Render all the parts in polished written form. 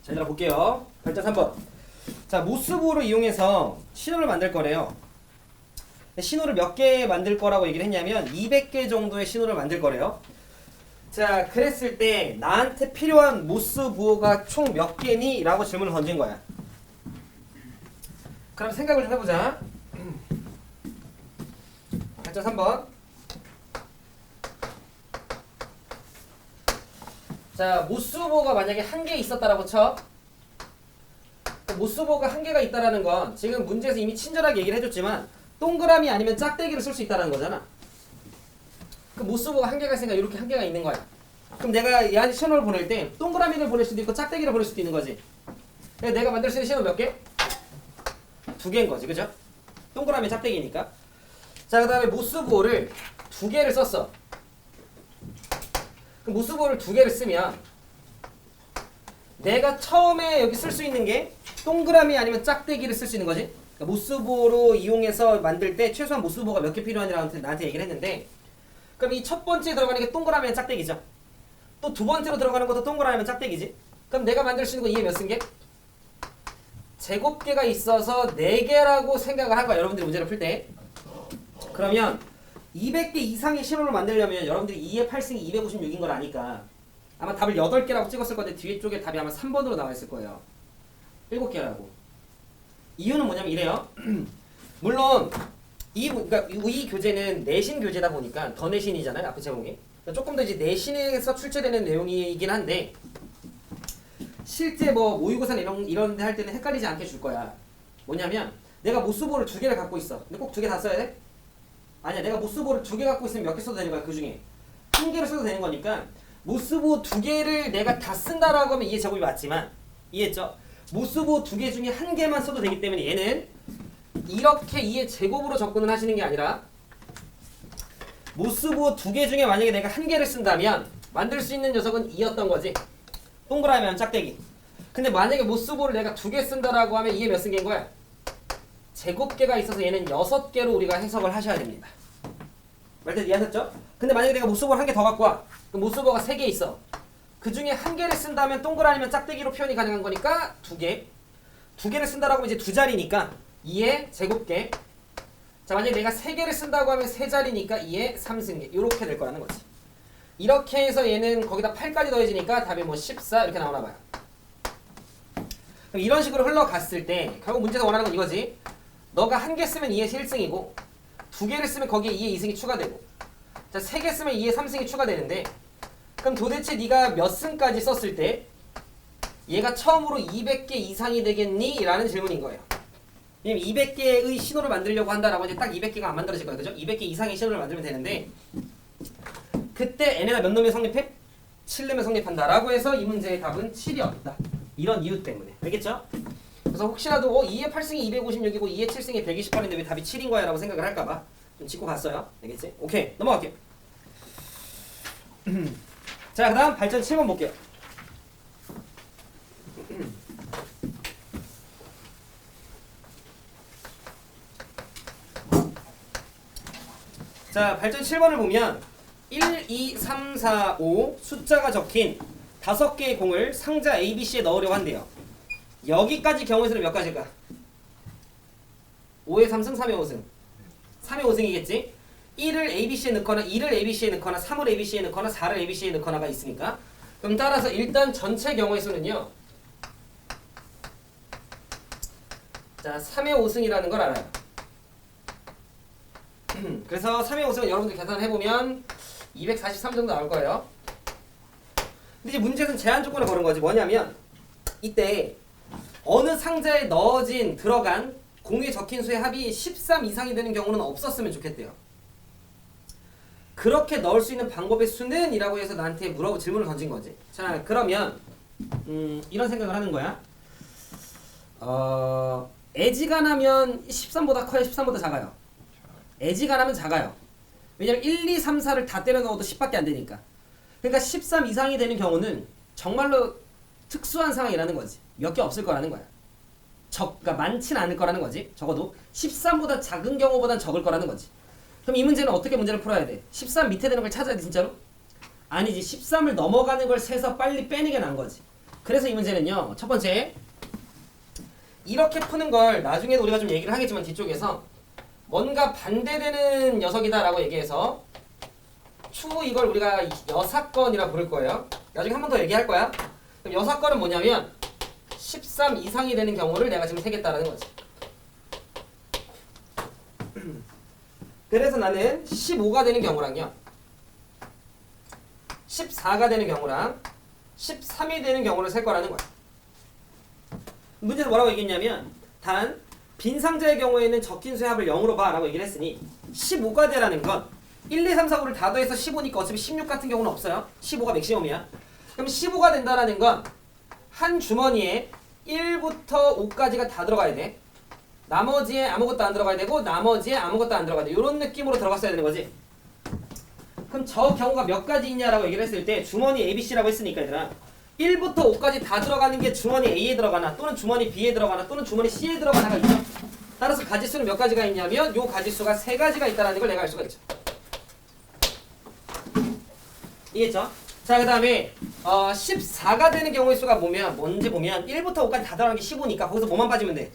자, 얘들아 볼게요. 발전 3번. 자, 모스부호를 이용해서 신호를 만들 거래요. 신호를 몇 개 만들 거라고 얘기를 했냐면 200개 정도의 신호를 만들 거래요. 자, 그랬을 때 나한테 필요한 모스부호가 총 몇 개니? 라고 질문을 던진 거야. 그럼 생각을 좀 해보자. 발전 3번. 자, 모스부호가 만약에 한 개 있었다라고 쳐. 모스부호가 한 개가 있다라는 건 지금 문제에서 이미 친절하게 얘기를 해줬지만 동그라미 아니면 짝대기를 쓸 수 있다는 거잖아. 그 모스부호가 한 개가 있으니까 이렇게 한 개가 있는 거야. 그럼 내가 얘한테 신호를 보낼 때 동그라미를 보낼 수도 있고 짝대기를 보낼 수도 있는 거지. 내가 만들 수 있는 신호 몇 개? 두 개인 거지, 그죠? 동그라미 짝대기니까. 자, 그 다음에 모스부호를 두 개를 썼어. 그 모스부호를 두 개를 쓰면 내가 처음에 여기 쓸 수 있는 게 동그라미 아니면 짝대기를 쓸 수 있는 거지. 그러니까 모스부호로 이용해서 만들 때 최소한 모스부호가 몇 개 필요하냐고 나한테 얘기를 했는데, 그럼 이 첫 번째 들어가는 게 동그라미면 짝대기죠. 또 두 번째로 들어가는 것도 동그라미면 짝대기지. 그럼 내가 만들 수 있는 거 이해 몇 승계? 제곱계가 있어서 4개라고 생각을 한 거야, 여러분들이 문제를 풀 때. 그러면 200개 이상의 신호를 만들려면 여러분들이 2의 8승이 256인 걸 아니까 아마 답을 8개라고 찍었을 건데 뒤에 쪽에 답이 아마 3번으로 나와 있을 거예요. 7개라고. 이유는 뭐냐면 이래요. 물론 그러니까 이 교재는 내신 교재다 보니까 더 내신이잖아요, 앞에 제목이. 그러니까 조금 더 이제 내신에서 출제되는 내용이긴 한데 실제 뭐 모의고사 이런 데 할 때는 헷갈리지 않게 줄 거야. 뭐냐면 내가 모스부호를 2개를 갖고 있어. 근데 꼭 2개 다 써야 돼? 아니야, 내가 모스부호를 2개 갖고 있으면 몇 개 써도 되는 거야. 그 중에 1개를 써도 되는 거니까 모스부호 2개를 내가 다 쓴다라고 하면 이해 제곱이 맞지만, 이해했죠? 모스부호 2개 중에 1개만 써도 되기 때문에 얘는 이렇게 2의 제곱으로 접근을 하시는 게 아니라 모스부호 2개 중에 만약에 내가 1개를 쓴다면 만들 수 있는 녀석은 2였던 거지. 동그라미면 짝대기. 근데 만약에 모스부호를 내가 2개 쓴다라고 하면 2의 몇 승계인 거야? 제곱계가 있어서 얘는 6개로 우리가 해석을 하셔야 됩니다. 말대로 이해하셨죠? 근데 만약에 내가 모스부호를 1개 더 갖고 와. 그럼 모스부호가 3개 있어. 그 중에 1개를 쓴다면 동그라미면 짝대기로 표현이 가능한 거니까 2개. 2개를 쓴다라고 하면 이제 2자리니까 2의 제곱계. 자, 만약에 내가 3개를 쓴다고 하면 3자리니까 2의 3승계. 이렇게 될 거라는 거지. 이렇게 해서 얘는 거기다 8까지 더해지니까 답이 뭐 14 이렇게 나오나 봐요. 그럼 이런 식으로 흘러갔을 때 결국 문제에서 원하는 건 이거지. 너가 1개 쓰면 2의 1승이고 2개를 쓰면 거기에 2의 2승이 추가되고, 자, 3개 쓰면 2의 3승이 추가되는데, 그럼 도대체 네가 몇 승까지 썼을 때 얘가 처음으로 200개 이상이 되겠니? 라는 질문인 거예요. 왜냐면 200개의 신호를 만들려고 한다라고 이제 딱 200개가 안 만들어질 거예요. 그죠? 200개 이상의 신호를 만들면 되는데 그때 n에다 몇 놈이 성립해? 7놈이 성립한다라고 해서 이 문제의 답은 7이었다. 이런 이유 때문에. 알겠죠? 그래서 혹시라도 2의 8승이 256이고 2의 7승이 128인데 왜 답이 7인 거야? 라고 생각을 할까봐 좀 짚고 갔어요. 알겠지? 오케이. 넘어갈게요. 자, 그 다음 발전 7번 볼게요. 자, 발전 7번을 보면 1, 2, 3, 4, 5 숫자가 적힌 5개의 공을 상자 A, B, C에 넣으려고 한대요. 여기까지 경우에서는 몇 가지일까? 5의 3승, 3의 5승. 3의 5승이겠지? 1을 ABC에 넣거나 2를 ABC에 넣거나 3을 ABC에 넣거나 4를 ABC에 넣거나가 있으니까, 그럼 따라서 일단 전체 경우의 수는요, 자, 3의 5승이라는 걸 알아요. 그래서 3의 5승은 여러분들 계산해보면 243 정도 나올 거예요. 근데 이제 문제는 제한 조건을 거는 거지. 뭐냐면 이때 어느 상자에 들어간 공에 적힌 수의 합이 13 이상이 되는 경우는 없었으면 좋겠대요. 그렇게 넣을 수 있는 방법의 수는? 이라고 해서 나한테 질문을 던진 거지. 자, 그러면 이런 생각을 하는 거야. 애지간하면 13보다 커요? 13보다 작아요? 애지간하면 작아요. 왜냐면 1, 2, 3, 4를 다 때려 넣어도 10밖에 안 되니까. 그러니까 13 이상이 되는 경우는 정말로 특수한 상황이라는 거지. 몇 개 없을 거라는 거야. 그러니까 많진 않을 거라는 거지. 적어도 13보다 작은 경우보단 적을 거라는 거지. 그럼 이 문제는 어떻게 문제를 풀어야 돼? 13 밑에 되는 걸 찾아야 돼, 진짜로? 아니지. 13을 넘어가는 걸 세서 빨리 빼는 게 나은 거지. 그래서 이 문제는요. 첫 번째, 이렇게 푸는 걸 나중에도 우리가 좀 얘기를 하겠지만 뒤쪽에서 뭔가 반대되는 녀석이다라고 얘기해서 추후 이걸 우리가 여사건이라 부를 거예요. 나중에 한 번 더 얘기할 거야. 그럼 여사건은 뭐냐면 13 이상이 되는 경우를 내가 지금 세겠다라는 거지. 그래서 나는 15가 되는 경우랑요, 14가 되는 경우랑 13이 되는 경우를 셀 거라는 거야. 문제에서 뭐라고 얘기했냐면 단 빈상자의 경우에는 적긴 수의 합을 0으로 봐 라고 얘기를 했으니 15가 되라는 건 1, 2, 3, 4, 5를 다 더해서 15니까 어차피 16 같은 경우는 없어요. 15가 맥시멈이야. 그럼 15가 된다라는 건 한 주머니에 1부터 5까지가 다 들어가야 돼. 나머지에 아무것도 안 들어가야 되고 나머지에 아무것도 안 들어가야 돼. 이런 느낌으로 들어갔어야 되는 거지. 그럼 저 경우가 몇 가지 있냐라고 얘기를 했을 때 주머니 ABC라고 했으니까 얘들아 1부터 5까지 다 들어가는 게 주머니 A에 들어가나 또는 주머니 B에 들어가나 또는 주머니 C에 들어가나가 있죠. 따라서 가지수는 몇 가지가 있냐면 요 가지수가 3가지가 있다는 걸 내가 알 수가 있죠. 이해했죠? 자, 그 다음에 14가 되는 경우의 수가 뭔지 보면 1부터 5까지 다 들어가는 게 15니까 거기서 뭐만 빠지면 돼?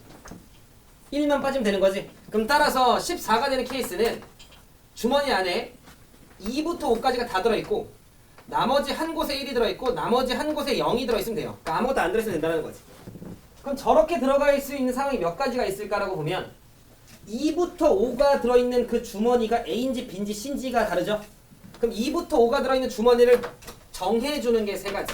1만 빠지면 되는 거지. 그럼 따라서 14가 되는 케이스는 주머니 안에 2부터 5까지가 다 들어있고 나머지 한 곳에 1이 들어있고 나머지 한 곳에 0이 들어있으면 돼요. 그러니까 아무것도 안 들어있으면 된다는 거지. 그럼 저렇게 들어갈 수 있는 상황이 몇 가지가 있을까라고 보면 2부터 5가 들어있는 그 주머니가 A인지 B인지 C인지가 다르죠? 그럼 2부터 5가 들어있는 주머니를 정해주는 게 3가지.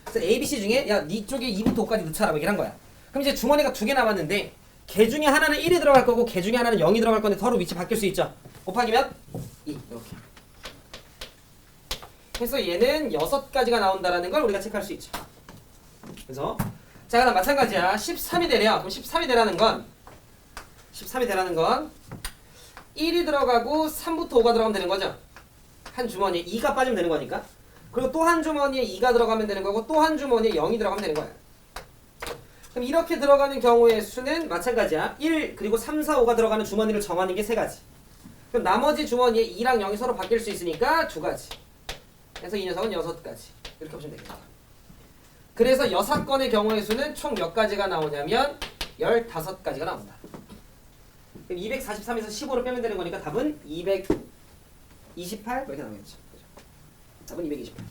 그래서 A, B, C 중에 야, 네 쪽에 2부터 5까지 넣자라고 얘기를 한 거야. 그럼 이제 주머니가 2개 남았는데 걔 중에 하나는 1이 들어갈 거고 걔 중에 하나는 0이 들어갈 건데 서로 위치 바뀔 수 있죠. 곱하기면 2 이렇게. 그래서 얘는 6가지가 나온다라는 걸 우리가 체크할 수 있죠. 그래서 자, 그다음 마찬가지야. 13이 되려. 그럼 13이 되라는 건 1이 들어가고 3부터 5가 들어가면 되는 거죠. 한 주머니에 2가 빠지면 되는 거니까. 그리고 또 한 주머니에 2가 들어가면 되는 거고 또 한 주머니에 0이 들어가면 되는 거야. 그럼 이렇게 들어가는 경우의 수는 마찬가지야. 1 그리고 3, 4, 5가 들어가는 주머니를 정하는 게 3가지. 그럼 나머지 주머니에 2랑 0이 서로 바뀔 수 있으니까 2가지. 그래서 이 녀석은 6가지. 이렇게 보시면 되겠다. 그래서 여사건의 경우의 수는 총 몇 가지가 나오냐면 15가지가 나온다. 그럼 243에서 15를 빼면 되는 거니까 답은 228 이렇게 나오겠죠. 그죠? 답은 228.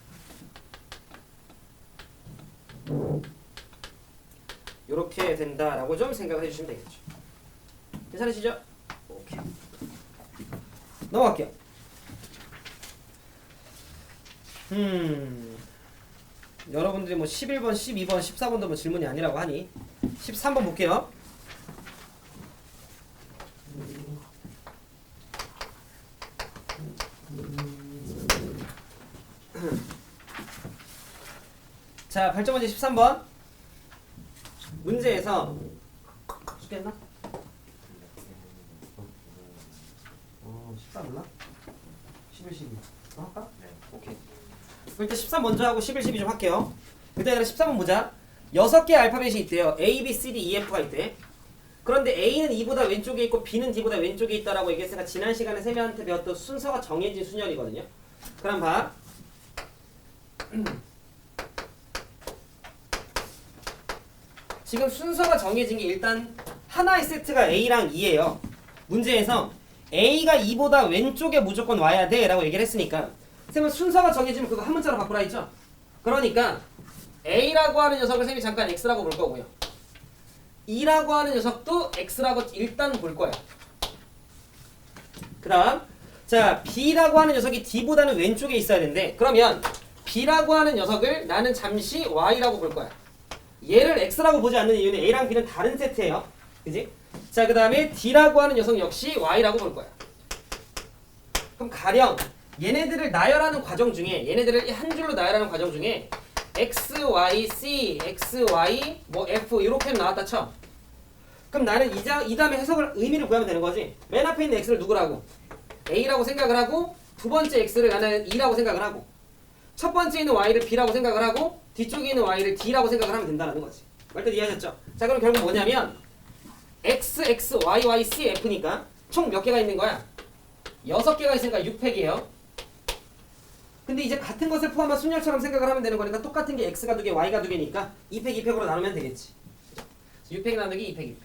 이렇게 된다라고 좀 생각을 해주시면 되겠죠. 괜찮으시죠? 오케이. 넘어갈게요. 여러분들이 뭐 11번, 12번, 14번도 뭐 질문이 아니라고 하니 13번 볼게요. 자, 8.문제 13번 문제에서 숙겠나? 14 몰라? 11, 12 할까? 네. 오케이. 일단 13 먼저 하고 11, 12 좀 할게요. 일단 13번 보자. 6개의 알파벳이 있대요. A, B, C, D, E, F가 있대. 그런데 A는 E보다 왼쪽에 있고 B는 D보다 왼쪽에 있다라고 얘기했으니까 지난 시간에 쌤한테 배웠던 순서가 정해진 순열이거든요. 그럼 봐. 지금 순서가 정해진 게 일단 하나의 세트가 A랑 E예요. 문제에서 A가 E보다 왼쪽에 무조건 와야 돼 라고 얘기를 했으니까 쌤은 순서가 정해지면 그거 한 문자로 바꾸라 했죠? 그러니까 A라고 하는 녀석을 쌤이 잠깐 X라고 볼 거고요. E라고 하는 녀석도 X라고 일단 볼 거야. 그 다음 자, B라고 하는 녀석이 D보다는 왼쪽에 있어야 되는데 그러면 B라고 하는 녀석을 나는 잠시 Y라고 볼 거야. 얘를 X라고 보지 않는 이유는 A랑 B는 다른 세트예요. 그지? 자, 그 다음에 D라고 하는 녀석 역시 Y라고 볼 거야. 그럼 가령 얘네들을 나열하는 과정 중에 얘네들을 한 줄로 나열하는 과정 중에 X, Y, C, X, Y, 뭐 F 이렇게 나왔다 쳐. 그럼 나는 이 다음에 해석을 의미를 구하면 되는 거지. 맨 앞에 있는 X를 누구라고? A라고 생각을 하고 두 번째 X를 나는 E라고 생각을 하고 첫 번째 있는 Y를 B라고 생각을 하고 뒤쪽에 있는 Y를 D라고 생각을 하면 된다는 거지. 말뜻 이해하셨죠? 자, 그럼 결국 뭐냐면 X, X, Y, Y, C, F니까 총 몇 개가 있는 거야? 6개가 있으니까 6팩이에요. 근데 이제 같은 것을 포함한 순열처럼 생각을 하면 되는 거니까 똑같은 게 x가 2개, y가 2개니까 2팩 2팩으로 나누면 되겠지. 6팩 나누기 2팩 2팩.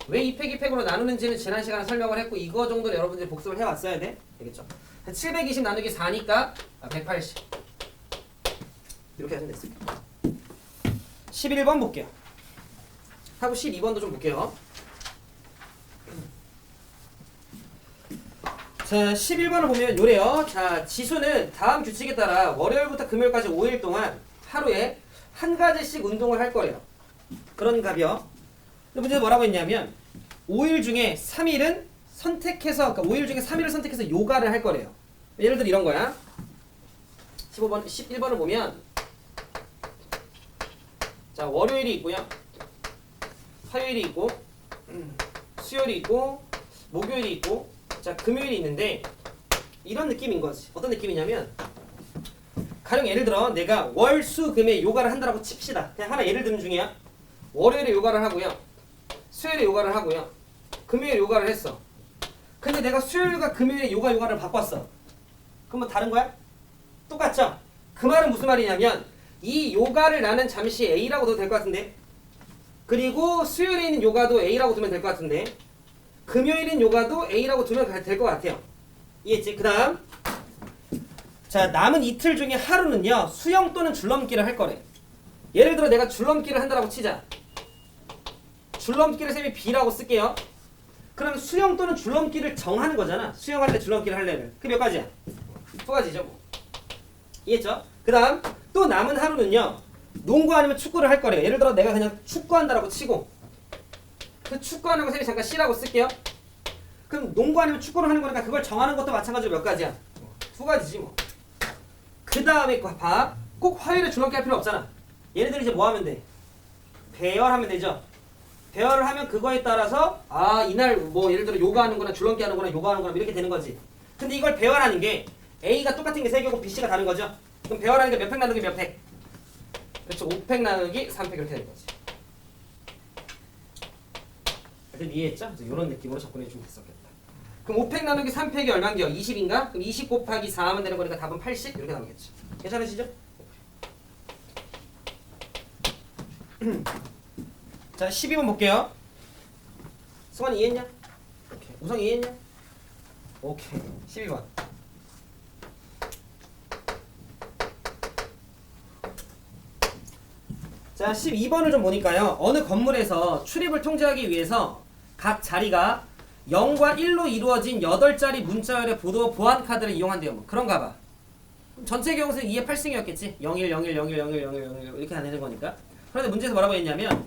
왜 2팩 2팩으로 나누는지는 지난 시간에 설명을 했고 이거 정도는 여러분들이 복습을 해왔어야 돼. 되겠죠? 720 나누기 4니까 180. 이렇게 하시면 됐습니다. 11번 볼게요. 하고 12번도 좀 볼게요. 자, 11번을 보면 요래요. 자, 지수는 다음 규칙에 따라 월요일부터 금요일까지 5일 동안 하루에 한 가지씩 운동을 할 거래요. 그런가벼. 근데 문제는 뭐라고 했냐면 5일 중에 3일은 선택해서, 그러니까 5일 중에 3일을 선택해서 요가를 할 거래요. 예를 들어 이런 거야. 11번을 보면 자, 월요일이 있고요. 화요일이 있고 수요일이 있고 목요일이 있고 자, 금요일이 있는데 이런 느낌인 거지. 어떤 느낌이냐면 가령 예를 들어 내가 월, 수, 금에 요가를 한다라고 칩시다. 그냥 하나 예를 드는 중이야. 월요일에 요가를 하고요. 수요일에 요가를 하고요. 금요일에 요가를 했어. 근데 내가 수요일과 금요일에 요가를 바꿨어. 그럼 뭐 다른 거야? 똑같죠? 그 말은 무슨 말이냐면 이 요가를 나는 잠시 A라고 둬도 될 것 같은데 그리고 수요일에 있는 요가도 A라고 두면 될 것 같은데 금요일인 요가도 A라고 두면 될 것 같아요. 이해했지? 그 다음 자, 남은 이틀 중에 하루는요 수영 또는 줄넘기를 할 거래. 예를 들어 내가 줄넘기를 한다라고 치자. 줄넘기를 쌤이 B라고 쓸게요. 그럼 수영 또는 줄넘기를 정하는 거잖아. 수영할 때 줄넘기를 하려면. 그 몇 가지야? 두 가지죠 뭐. 이해했죠? 그 다음 또 남은 하루는요 농구 아니면 축구를 할 거래요. 예를 들어 내가 그냥 축구한다라고 치고 그 축구하는 거 쌤이 잠깐 C라고 쓸게요. 그럼 농구 아니면 축구를 하는 거니까 그걸 정하는 것도 마찬가지로 몇 가지야? 두 가지지 뭐. 그 다음에 봐. 꼭 화요일에 줄넘기 할 필요 없잖아. 얘네들 이제 뭐 하면 돼? 배열하면 되죠. 배열을 하면 그거에 따라서 아 이날 뭐 예를 들어 요가 하는구나 줄넘기 하는구나 요가 하는구나 이렇게 되는 거지. 근데 이걸 배열하는 게 A가 똑같은 게 3개고 BC가 다른 거죠. 그럼 배열하는 게 몇 팩 나누기 몇 팩? 그렇죠. 5팩 나누기 3팩 이렇게 되는 거지. 하여튼 이해했죠? 그래서 이런 느낌으로 접근해 주면 됐었겠다. 그럼 5팩 나누기 3팩이 얼마인데요? 20인가? 그럼 20 곱하기 4 하면 되는 거니까 답은 80 이렇게 나오겠죠. 괜찮으시죠? 자, 12번 볼게요. 승환이 이해했냐? 오케이. 우성이 이해했냐? 오케이. 12번. 자, 12번을 좀 보니까요. 어느 건물에서 출입을 통제하기 위해서 각 자리가 0과 1로 이루어진 8자리 문자열의 보안 카드를 이용한대요. 뭐 그런가 봐. 전체 경우는 2의 8승이었겠지. 01, 01, 01, 01, 01, 01 이렇게 안 되는 거니까. 그런데 문제에서 뭐라고 했냐면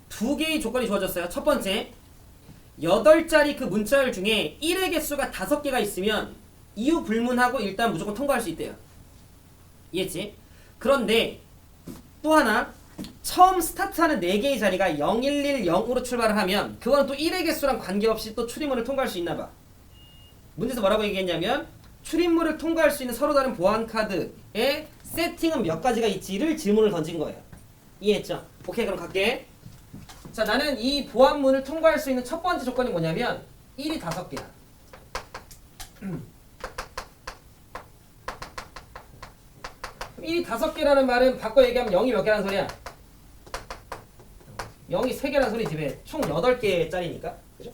두 개의 조건이 주어졌어요. 첫 번째, 8자리 그 문자열 중에 1의 개수가 5개가 있으면 이유 불문하고 일단 무조건 통과할 수 있대요. 이해했지? 그런데 또 하나, 처음 스타트하는 4개의 자리가 0, 1, 1, 0으로 출발을 하면 그거는 또 1의 개수랑 관계없이 또 출입문을 통과할 수 있나 봐. 문제에서 뭐라고 얘기했냐면 출입문을 통과할 수 있는 서로 다른 보안 카드의 세팅은 몇 가지가 있지를 질문을 던진 거예요. 이해했죠? 오케이, 그럼 갈게. 자, 나는 이 보안문을 통과할 수 있는 첫 번째 조건이 뭐냐면 1이 5개야. 1이 5개라는 말은 바꿔 얘기하면 0이 몇 개라는 소리야? 0이 3개라는 소리지. 왜? 총 8개짜리니까. 그죠?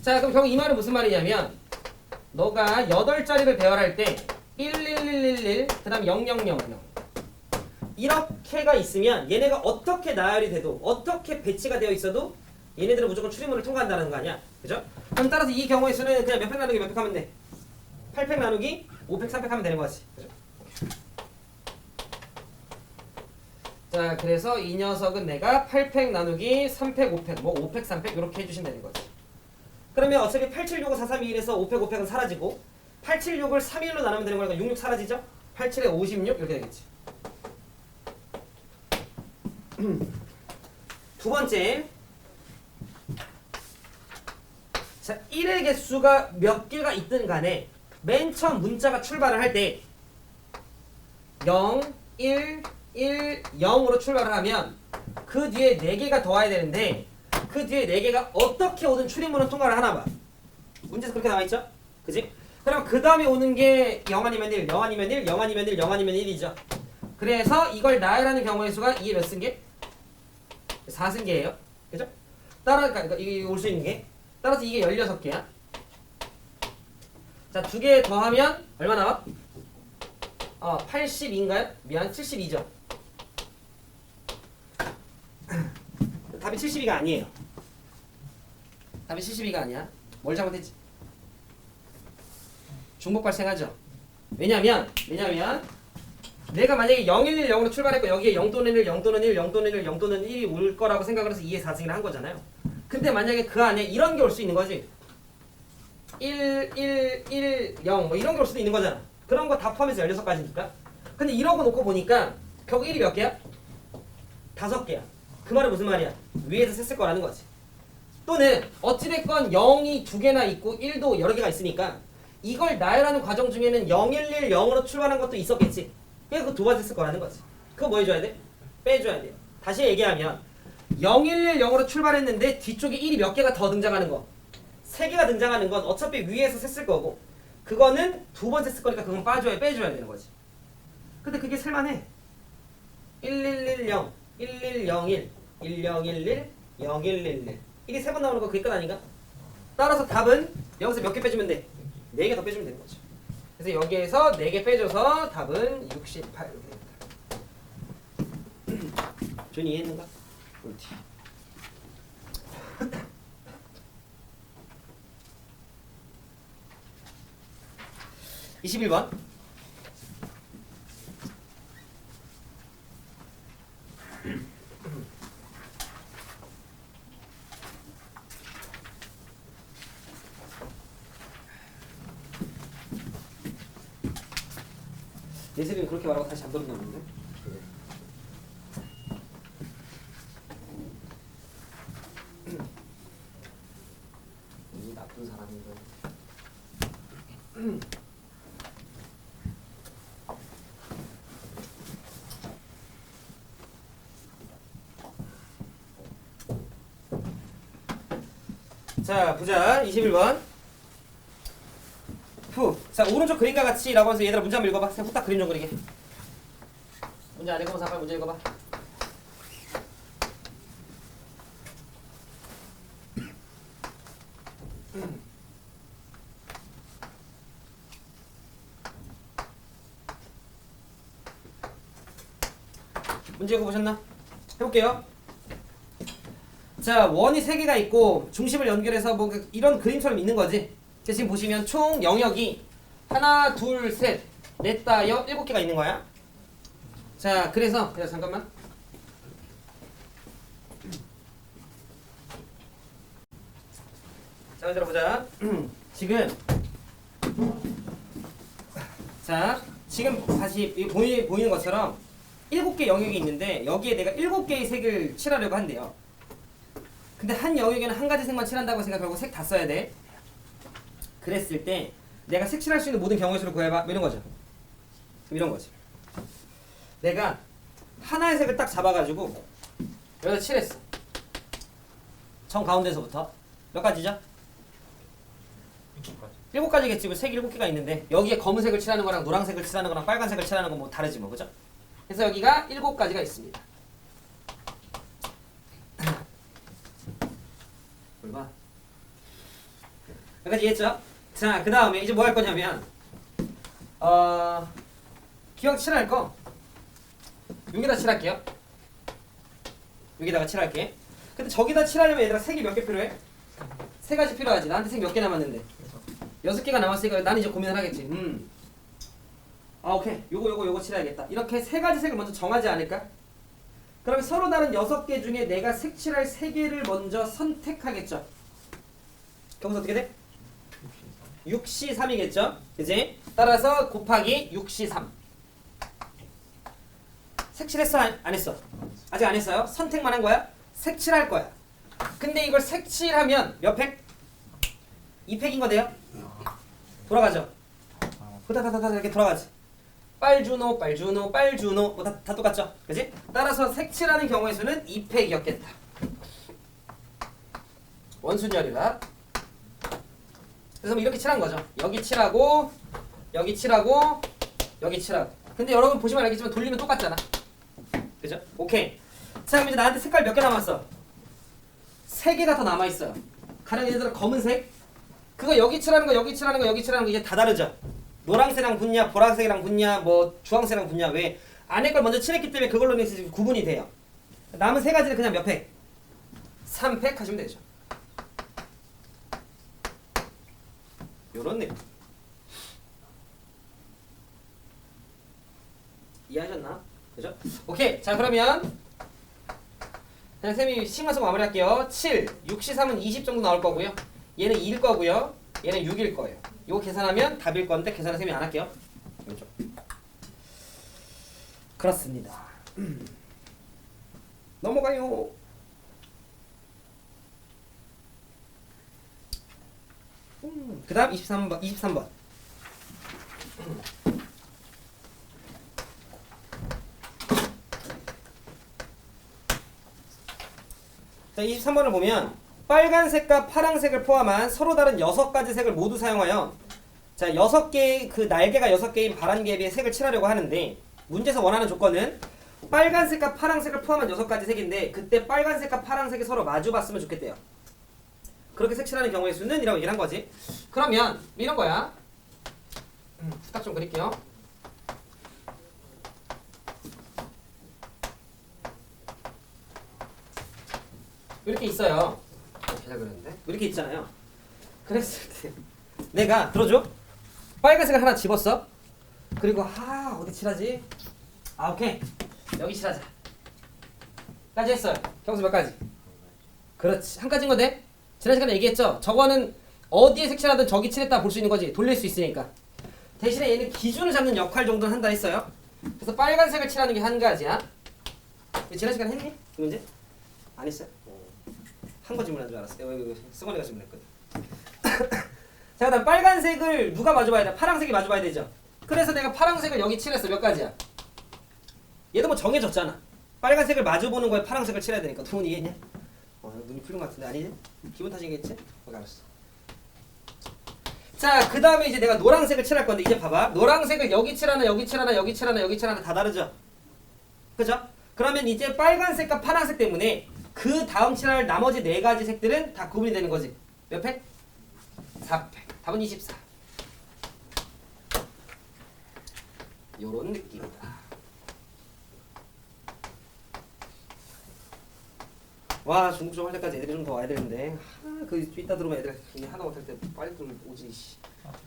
자, 그럼 결국 이 말은 무슨 말이냐면 너가 8자리를 배열할 때 11111, 그 다음 0000 이렇게가 있으면 얘네가 어떻게 나열이 돼도 어떻게 배치가 되어 있어도 얘네들은 무조건 출입문을 통과한다는 거 아니야. 그죠? 그럼 따라서 이 경우의 수는 그냥 몇 팩 나누기 몇 팩 하면 돼? 8팩 나누기 5팩 3팩 하면 되는 거지. 그죠? 자, 그래서 이 녀석은 내가 8팩 나누기 3팩 5팩 뭐 5팩 3팩 이렇게 해주시면 되는 거지. 그러면 어차피 876을 432일에서 5팩 5팩은 사라지고 876을 3일로 나누면 되는 거니까 66 사라지죠? 87에 56 이렇게 되겠지. 두 번째, 자 1의 개수가 몇 개가 있든 간에 맨 처음 문자가 출발을 할 때 0, 1, 1, 0으로 출발을 하면 그 뒤에 4개가 더 와야 되는데 그 뒤에 4개가 어떻게 오든 출입문은 통과를 하나 봐. 문제에서 그렇게 나와있죠? 그지? 그럼 그 다음에 오는 게 0 아니면 1, 0 아니면 1, 0 아니면 1, 0 아니면 1이죠. 그래서 이걸 나열하는 경우의 수가 2의 몇 승계? 4승계예요. 그죠? 그러니까 이게 올 수 있는 게 따라서 이게 16개야. 자, 2개 더하면 얼마 나와? 82인가요? 미안, 72죠. 답이 72가 아니에요. 답이 72가 아니야. 뭘 잘못했지? 중복 발생하죠. 왜냐면 내가 만약에 0, 1, 1, 0으로 출발했고 여기에 0 또는 1, 0 또는 1, 0 또는 1, 0 또는 1이 올 거라고 생각을 해서 2의 4승을 한 거잖아요. 근데 만약에 그 안에 이런 게 올 수 있는 거지. 1, 1, 1, 0 뭐 이런 게 올 수도 있는 거잖아. 그런 거 다 포함해서 16가지니까. 근데 이러고 놓고 보니까 결국 1이 몇 개야? 5개야. 그 말은 무슨 말이야? 위에서 셌을 거라는 거지. 또는 어찌됐건 0이 2개나 있고 1도 여러 개가 있으니까 이걸 나열하는 과정 중에는 0, 1, 1, 0으로 출발한 것도 있었겠지. 그래서 그 두 번 셌을 거라는 거지. 그거 뭐 해줘야 돼? 빼줘야 돼요. 다시 얘기하면 0, 1, 1, 0으로 출발했는데 뒤쪽에 1이 몇 개가 더 등장하는 거 3개가 등장하는 건 어차피 위에서 셌을 거고 그거는 두 번 셌을 거니까 그건 빼줘야 되는 거지. 근데 그게 쓸만해. 1110, 1101, 1011, 0111 이게 3번 나오는 거 그게 끝 아닌가? 따라서 답은 여기서 몇 개 빼주면 돼? 4개 더 빼주면 되는 거죠. 그래서 여기에서 4개 빼줘서 답은 68 이렇게 됩니다. 준이 이해했는가? 옳지. 21번. 예슬이는 그렇게 말하고 다시 안 들었나 본데? 이 나쁜 사람이고. 자, 보자. 21번. 자, 오른쪽 그림과 같이 라고 해서 얘들아 문제 한번 읽어봐. 후딱 그림 좀 그리게. 문제 안 읽어보면 빨리 문제 읽어봐. 문제 읽어보셨나? 해볼게요. 자, 원이 3개가 있고 중심을 연결해서 뭐 이런 그림처럼 있는 거지. 지금 보시면 총 영역이 하나, 둘, 셋, 넷, 다, 7개가 있는 거야. 자, 그래서 잠깐만. 자, 얘들아 보자. 지금 다시 보이는 것처럼 7개 영역이 있는데 여기에 내가 7개의 색을 칠하려고 한대요. 근데 한 영역에는 한 가지 색만 칠한다고 생각하고 색 다 써야 돼. 그랬을 때 내가 색칠할 수 있는 모든 경우의 수를 구해봐. 이런 거죠. 이런 거지. 내가 하나의 색을 딱 잡아가지고 여기다 칠했어. 정 가운데서부터 몇 가지죠? 7가지겠지. 색 7개가 있는데 여기에 검은색을 칠하는 거랑 노란색을 칠하는 거랑 빨간색을 칠하는 건 뭐 다르지 뭐, 그죠? 그래서 여기가 7가지가 있습니다. 뭘 봐? 여기까지 이해했죠? 자, 그 다음에 이제 뭐 할 거냐면 기억 칠할 거 여기다 칠할게요. 여기다가 칠할게. 근데 저기다 칠하려면 얘들아 색이 몇 개 필요해? 3가지 필요하지. 나한테 색 몇 개 남았는데 6개가 남았으니까 나는 이제 고민을 하겠지. 오케이. 요거 칠해야겠다. 이렇게 3가지 색을 먼저 정하지 않을까? 그러면 서로 다른 6개 중에 내가 색칠할 3개를 먼저 선택하겠죠. 거기서 어떻게 돼? 6C 3이겠죠? 그지? 따라서 곱하기 6C 3. 색칠했어? 안 했어? 아직 안 했어요? 선택만 한 거야? 색칠할 거야. 근데 이걸 색칠하면 몇 팩? 2팩인 거 돼요? 돌아가죠? 후다다다다 이렇게 돌아가지. 빨주노 뭐 다 똑같죠? 그지? 따라서 색칠하는 경우의 수는 2팩이었겠다. 원순열이라 그래서 뭐 이렇게 칠한 거죠. 여기 칠하고 여기 칠하고 여기 칠하고. 근데 여러분 보시면 알겠지만 돌리면 똑같잖아. 그죠? 오케이. 자 그럼 이제 나한테 색깔 몇 개 남았어? 3개가 더 남아있어요. 가령 예를 들어 검은색. 그거 여기 칠하는 거 여기 칠하는 거 여기 칠하는 거 이제 다 다르죠? 노란색이랑 붙냐 보라색이랑 붙냐 뭐 주황색이랑 붙냐. 왜? 안에 걸 먼저 칠했기 때문에 그걸로 지금 구분이 돼요. 남은 3가지는 그냥 몇 팩? 3팩 하시면 되죠. 요런 느낌. 이해하셨나? 그죠? 오케이. 자 그러면 그냥 쌤이 식만 쓰고 마무리할게요. 7, 6C3은 20 정도 나올 거고요. 얘는 2일 거고요. 얘는 6일 거예요. 이거 계산하면 답일 건데 계산은 쌤이 안 할게요. 왼쪽. 그렇습니다. 넘어가요. 그 다음 23번. 자, 23번을 보면 빨간색과 파란색을 포함한 서로 다른 6가지 색을 모두 사용하여 자 6개의 그 날개가 6개인 바람개비의 색을 칠하려고 하는데 문제에서 원하는 조건은 빨간색과 파란색을 포함한 6가지 색인데 그때 빨간색과 파란색이 서로 마주 봤으면 좋겠대요. 그렇게 색칠하는 경우의 수는 이라고 얘기를 한 거지. 그러면 이런 거야. 부탁 좀 그릴게요. 이렇게 있어요. 이렇게 잘 그렸는데 이렇게 있잖아요. 그랬을 때 내가 들어줘. 빨간색을 하나 집었어. 그리고 어디 칠하지? 오케이 여기 칠하자. 까지 했어요. 경수 몇 가지? 그렇지 한 가지인 건데 지난 시간에 얘기했죠. 저거는 어디에 색칠하든 저기 칠했다 볼 수 있는 거지. 돌릴 수 있으니까. 대신에 얘는 기준을 잡는 역할 정도는 한다 했어요. 그래서 빨간색을 칠하는 게 한 가지야. 지난 시간에 했니? 그 문제? 안 했어요? 한 거 질문한 줄 알았어요. 승원이가 질문했거든. 자 그다음 빨간색을 누가 마주봐야 돼? 파란색이 마주봐야 되죠. 그래서 내가 파란색을 여기 칠했어. 몇 가지야? 얘도 뭐 정해졌잖아. 빨간색을 마주보는 거에 파란색을 칠해야 되니까. 도훈이 이해했냐? 눈이 풀린 것 같은데 아니지? 기분 탓이겠지? 오케이 알았어. 자 그 다음에 이제 내가 노란색을 칠할 건데 이제 봐봐. 노란색을 여기 칠하나 여기 칠하나 여기 칠하나 여기 칠하나 다 다르죠? 그죠? 그러면 이제 빨간색과 파란색 때문에 그 다음 칠할 나머지 4가지 색들은 다 구분이 되는 거지. 몇 팩? 4팩. 답은 24. 요런 느낌이다. 와 중국점 할 때까지 애들이 좀 더 와야 되는데 그 이따 들어오면 애들 하나 못할 때 빨리 좀 오지.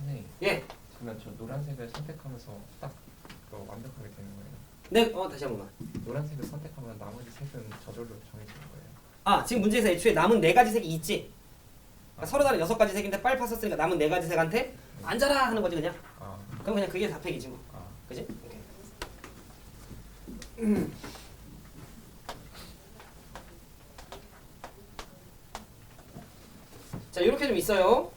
네. 예. 그러면 저 노란색을 선택하면서 딱 완벽하게 되는 거예요. 네. 다시 한 번만. 노란색을 선택하면 나머지 색은 저절로 정해지는 거예요. 지금 문제에서 애초에 남은 4가지 색이 있지. 그러니까 서로 다른 6가지 색인데 빨리 팠었으니까 남은 4가지 색한테 앉아라 하는 거지 그냥. 그럼 그냥 그게 4팩이지 뭐. 그지? 오케이. 자 이렇게 좀 있어요.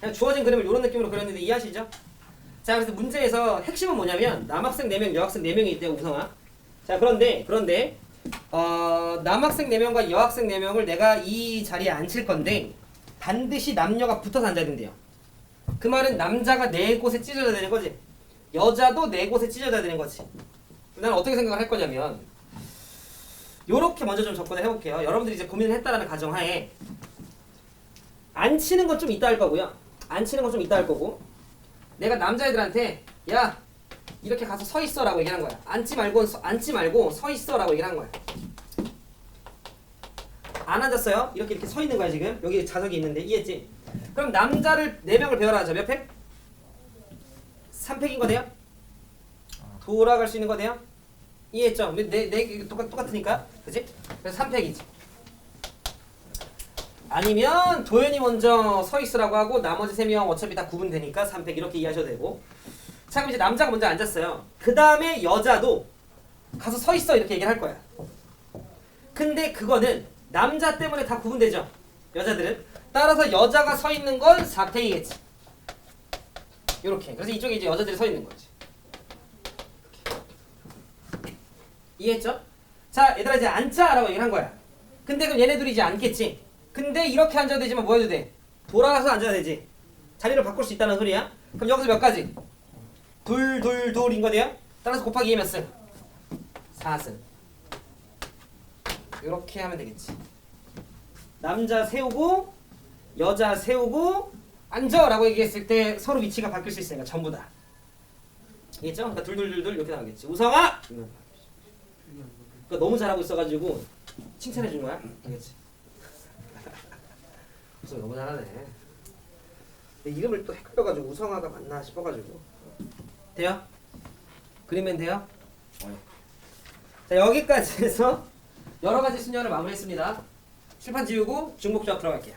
그냥 주어진 그림을 이런 느낌으로 그렸는데 이해하시죠? 자 그래서 문제에서 핵심은 뭐냐면 남학생 4명 여학생 4명이 있대요 우성아. 자 그런데 남학생 4명과 여학생 4명을 내가 이 자리에 앉힐 건데 반드시 남녀가 붙어서 앉아야 된대요. 그 말은 남자가 4곳에 찢어져야 되는 거지. 여자도 4곳에 찢어져야 되는 거지. 나는 어떻게 생각을 할 거냐면 요렇게 먼저 좀 접근을 해볼게요. 여러분들이 이제 고민을 했다라는 가정하에 앉히는 건 좀 이따 할 거고요. 앉히는 건 좀 이따 할 거고 내가 남자애들한테 야 이렇게 가서 서 있어 라고 얘기한 거야. 앉지 말고 서 있어 라고 얘기를 한 거야. 안 앉았어요? 이렇게 서 있는 거야 지금. 여기 자석이 있는데 이해했지? 그럼 남자를 4명을 배워라 하죠. 몇 팩? 3팩인 거 돼요? 돌아갈 수 있는 거 돼요? 이해했죠? 네 똑같으니까 그치? 그래서 3팩이지. 아니면 도현이 먼저 서 있으라고 하고 나머지 3명 어차피 다 구분되니까 3팩 이렇게 이해하셔도 되고. 자 그럼 이제 남자가 먼저 앉았어요. 그 다음에 여자도 가서 서 있어 이렇게 얘기를 할 거야. 근데 그거는 남자 때문에 다 구분되죠. 여자들은. 따라서 여자가 서 있는 건 4팩이겠지. 요렇게. 그래서 이쪽에 이제 여자들이 서 있는 거지. 이해했죠? 자 얘들아 이제 앉자 라고 얘기를 한 거야. 근데 그럼 얘네들이 이제 앉겠지. 근데 이렇게 앉아도 되지만 뭐 해도 돼? 돌아가서 앉아야 되지. 자리를 바꿀 수 있다는 소리야. 그럼 여기서 몇 가지? 둘, 둘, 둘인 거네요? 따라서 곱하기 2에 몇 승? 4승. 이렇게 하면 되겠지. 남자 세우고 여자 세우고 앉아라고 얘기했을 때 서로 위치가 바뀔 수 있으니까 전부 다. 알겠죠? 그러니까 둘둘둘둘 이렇게 나오겠지. 우성아! 그러니까 너무 잘하고 있어가지고 칭찬해 준 거야. 알겠지? 우성이 너무 잘하네. 근데 이름을 또 헷갈려가지고 우성아가 맞나 싶어가지고. 돼요? 그리면 돼요? 자, 여기까지 해서 여러 가지 수녀를 마무리했습니다. 칠판 지우고 중복조합 들어갈게요.